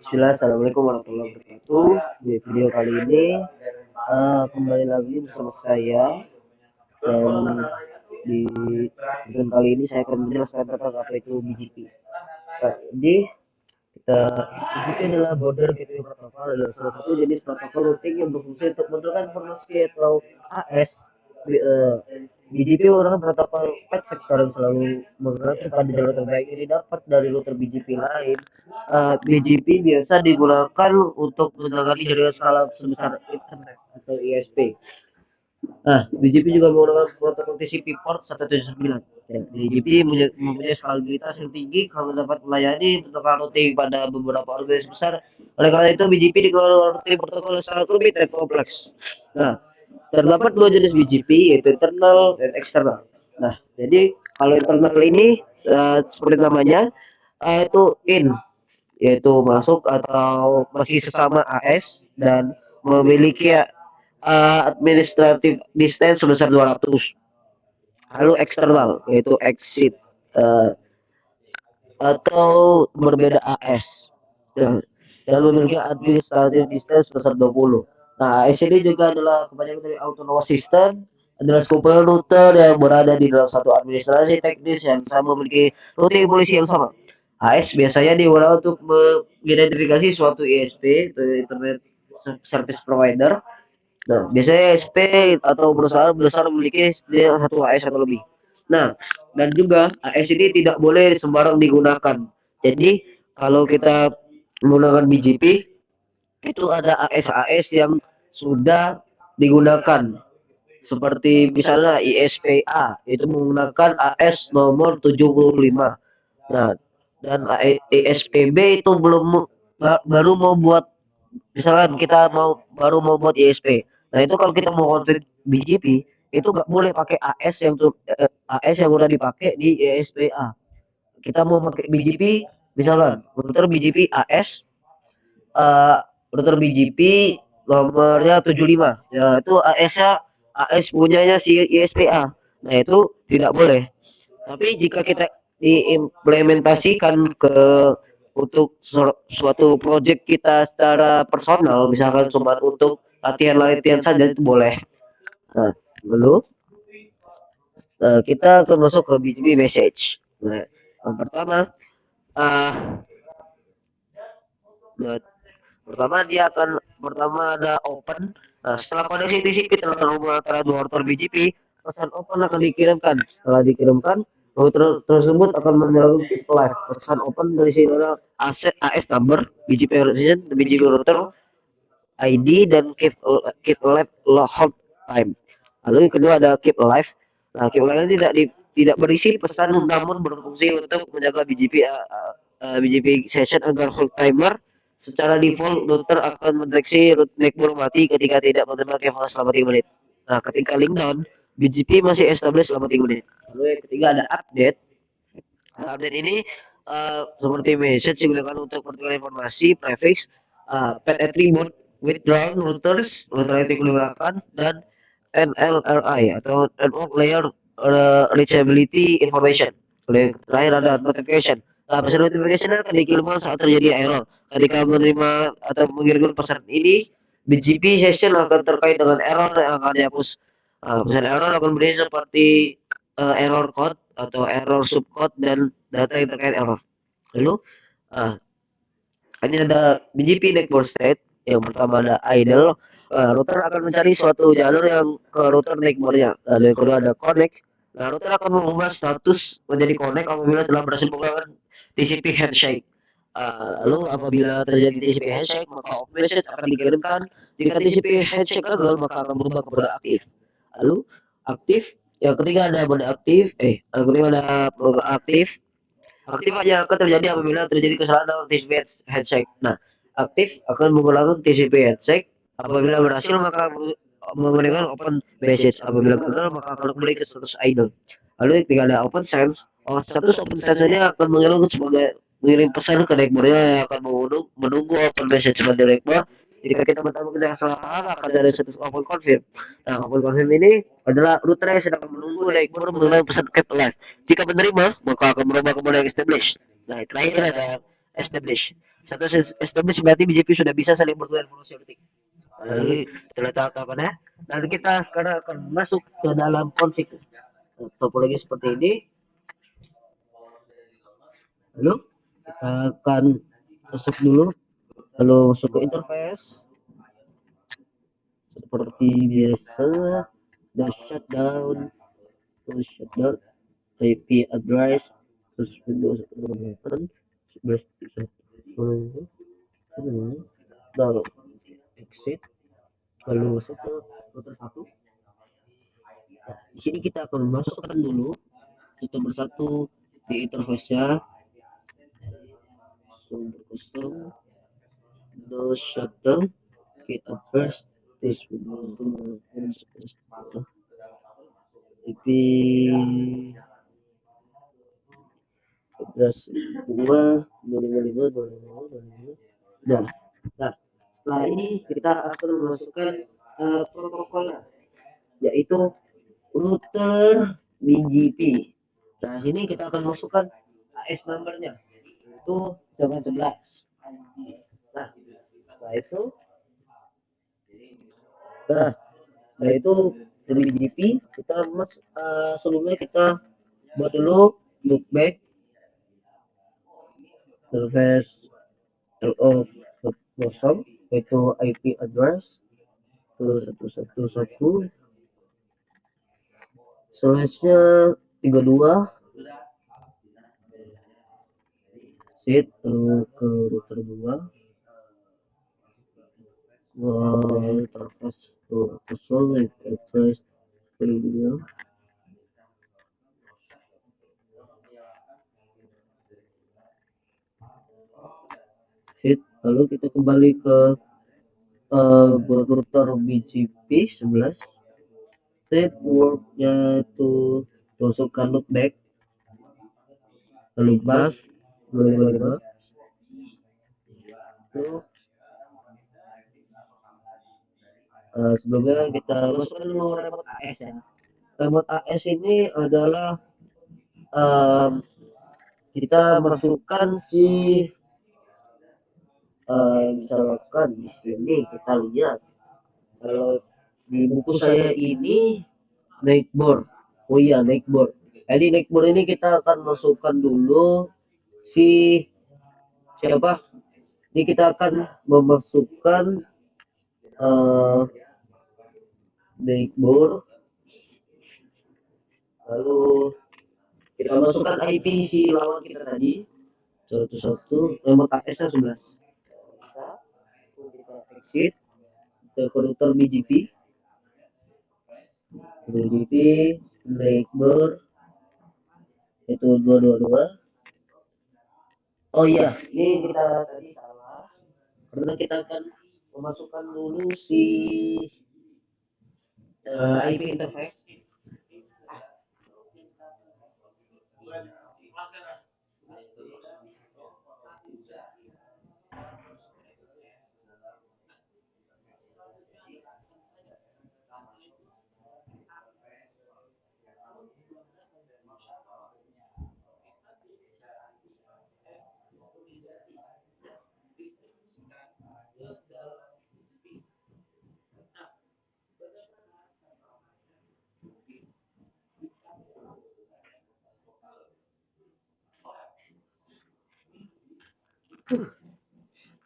Bismillah, Assalamualaikum warahmatullahi wabarakatuh. Di video kali ini kembali lagi bersama saya dan di video kali ini saya akan menjelaskan tentang apa itu BGP. Jadi BGP adalah Border Gateway Protocol, adalah salah satu jenis protokol routing yang berfungsi untuk menentukan informasi atau AS. BGP merupakan protokol path vector yang selalu mengatur pada jalur terbaik yang didapat dari router BGP lain. BGP biasa digunakan untuk menangani jaringan skala sebesar internet atau ISP. Nah, BGP juga menggunakan protokol TCP port 179. Ya, BGP mempunyai skalabilitas yang tinggi kalau dapat melayani protokol routing pada beberapa organisasi besar. Oleh karena itu, BGP dikelola routing protokol yang sangat rumit dan kompleks. Nah, terdapat dua jenis BGP, yaitu internal dan eksternal. Nah, jadi kalau internal ini seperti namanya, itu yaitu masuk atau masih sesama AS dan memiliki administrative distance sebesar 200. Lalu eksternal yaitu exit uh, atau berbeda AS dan memiliki administrative distance sebesar 20. Nah, AS ini juga adalah kebanyakan dari autonomous system, adalah skuper router yang berada di dalam satu administrasi teknis yang sama memiliki routing polisi yang sama. AS biasanya digunakan untuk mengidentifikasi suatu ISP, Internet Service Provider. Nah, biasanya ISP atau perusahaan besar memiliki satu AS atau lebih. Nah, dan juga AS ini tidak boleh sembarang digunakan. Jadi, kalau kita menggunakan BGP, itu ada AS-AS yang sudah digunakan. Seperti misalnya ISPA, itu menggunakan AS nomor 75. Nah, dan ISPB itu belum baru mau buat, misalkan kita baru mau buat ISP. Nah, itu kalau kita mau konfig BGP itu nggak boleh pakai AS yang udah dipakai di ISPA. Kita mau pakai BGP, misalkan router BGP AS, router BGP nomornya 75. Ya, itu AS-nya AS punyanya si ISPA. Nah, itu tidak boleh. Tapi jika kita diimplementasikan untuk suatu project kita secara personal, misalkan cuma untuk latihan-latihan saja, itu boleh. Nah, lalu kita akan masuk ke BGP message. Nah, yang pertama, uh, pertama dia akan ada open. Nah, setelah koneksi TCP terhubung antara dua router BGP, pesan open akan dikirimkan. Setelah dikirimkan, router tersebut akan menyalurkan keep live. Pesan open dari sini adalah AS number, BGP version, BGP router ID, dan keep live hold time. Lalu yang kedua ada keep live. Nah, keep live ini tidak berisi pesan namun berfungsi untuk menjaga BGP session agar hold timer. Secara default, router akan mendeteksi root network mati ketika tidak menerima kefault selama 3 menit. Nah, ketika link down, BGP masih established selama 3 menit. Lalu yang ketiga ada update. Nah, update ini seperti message digunakan untuk pertukaran informasi, prefix, pet attribute, withdrawn routers, router yang digunakan, dan NLRI atau Network Layer Reachability Information. Kemudian terakhir ada notification. Nah, pesan notification akan dikirimkan saat terjadi error. Ketika menerima atau mengirimkan pesan ini, BGP session akan terkait dengan error yang akan dihapus. Pesan error akan berisi seperti error code atau error subcode dan data yang terkait error. Lalu, ini ada BGP network state. Yang pertama ada idle. Router akan mencari suatu jalur yang ke router networknya. Lalu yang kedua ada connect. Nah, router akan mengubah status menjadi connect apabila telah berhasil menggunakan TCP handshake. Lalu apabila terjadi TCP handshake, maka off message akan dikirimkan. Jika TCP handshake gagal, maka akan berubah ke mode aktif. Lalu aktif. Yang ketiga ada mode aktif. Yang ketiga ada mode aktif. Aktif hanya akan terjadi apabila terjadi kesalahan dalam TCP handshake. Nah, aktif akan menggunakan TCP handshake. Apabila berhasil maka menggunakan open message. Apabila gagal maka akan kembali ke status idle. Lalu ketika ada open sense, status open sense ini akan mengirim pesan ke networknya yang akan menunggu open message sebagai network. Jika kita menemukan kesalahan akan ada status open confirm. Nah, open confirm ini adalah router yang sedang menunggu network mengenai pesan keep alive. Jika menerima, maka akan berubah ke mode establish. Nah, terakhir ada establish. Status establish berarti BJP sudah bisa saling bertukar informasi politik. Lalu kita letak apa ya? Dan kita sekarang akan masuk ke dalam konflik topologi seperti ini. Lalu kita akan masuk dulu, lalu masuk ke interface seperti biasa. The shutdown, IP address terus Windows 11 lalu exit, lalu masuk ke router 1. Nah, di sini kita akan masukkan dulu kita bersatu di interface-nya. Sumber kosong, no shutdown, IP address, this IP address 2 dan nah setelah ini kita akan memasukkan protokolnya, yaitu router BGP. Nah sini kita akan masukkan AS numbernya itu 11. Nah setelah itu dari BGP kita sebelumnya kita buat dulu loopback service LO kosong, yaitu IP address 111 slash-nya 32 set, lalu ke router 2 interface kosong, IP address 32 set, lalu kita kembali ke router BGP 11 step worknya itu masukkan loopback lalu bus 255 itu sebelumnya kita masukkan dulu remote AS ya. Remote AS ini adalah kita masukkan si misalkan di sini kita lihat kalau di buku saya ini Nightboard. Oh iya Nightboard. Jadi Nightboard ini kita akan masukkan dulu si siapa? Jadi kita akan memasukkan Nightboard, lalu kita masukkan IP si lawan kita tadi 11 remote AS-nya 11. Bisa kita exit ke router BGP Nightboard itu 222. Oh iya, ini kita tadi salah karena kita akan memasukkan dulu si IP interface.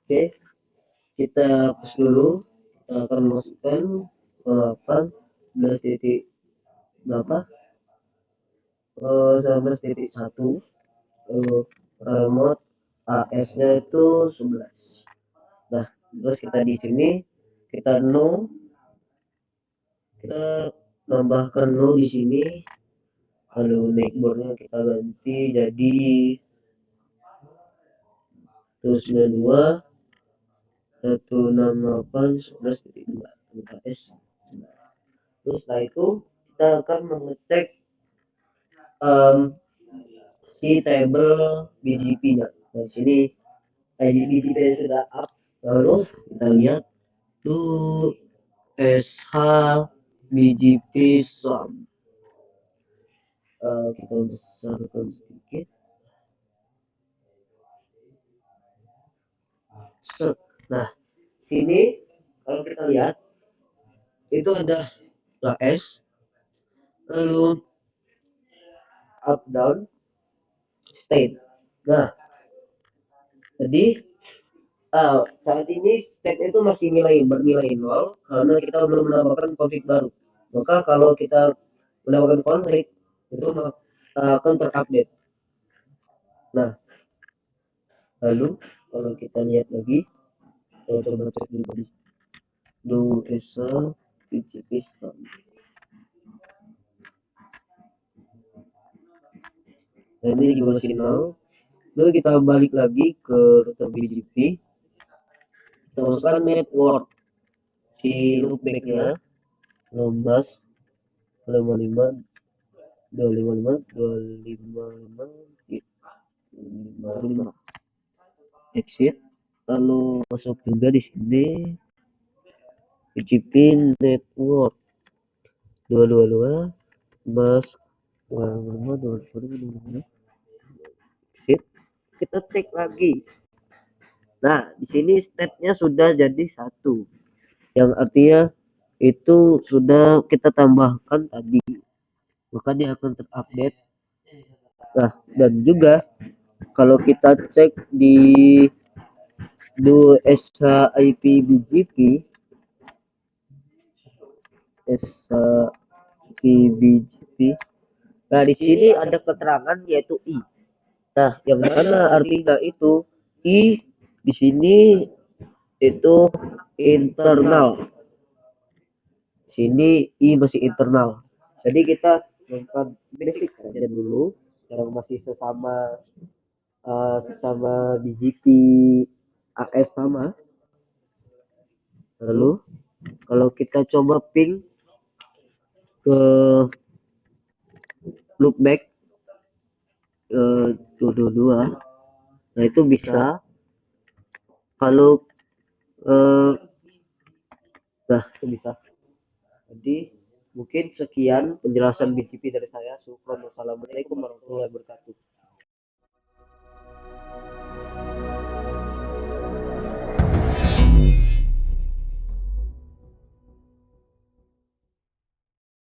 Oke, kita hapus dulu. Kita akan masukkan 18 titik berapa? 19.1. Remote AS-nya itu 11. Nah, terus kita di sini kita kita tambahkan di sini, lalu neighbornya kita ganti jadi 192 168 11.2 terus setelah itu kita akan mengecek si table BGP-nya. Nah, sini ID BGP sudah up, lalu kita lihat tuh SH BGP sum. Kita besarkan sedikit. Nah, sini kalau kita lihat itu ada AS, lalu up down, state. Nah, jadi saat ini state itu masih bernilai 0 karena kita belum menambahkan konflik baru. Maka kalau kita menambahkan konflik itu akan terupdate. Nah, lalu kalau kita lihat lagi, kita coba cek dulu tadi. Do esa PGP sum. Nah, ini juga masih 0. Lalu kita balik lagi ke router BGP. Kita masukkan network si loopbacknya 16 55 255 255 55 exit, lalu masuk juga di sini PGP network 222 mas 255 exit, kita cek lagi. Nah, di sini state-nya sudah jadi 1, yang artinya itu sudah kita tambahkan tadi, maka dia akan terupdate. Nah, dan juga kalau kita cek di do SHIP BGP, SHIP, nah di sini ada keterangan yaitu I. Nah, yang mana artinya itu I di sini itu internal. Sini I masih internal. Jadi kita melakukan basic saja dulu yang masih sesama BGP AS sama. Lalu kalau kita coba ping ke loopback 222, nah itu bisa. Kalau nah itu bisa. Jadi mungkin sekian penjelasan BGP dari saya. Assalamualaikum warahmatullahi wabarakatuh.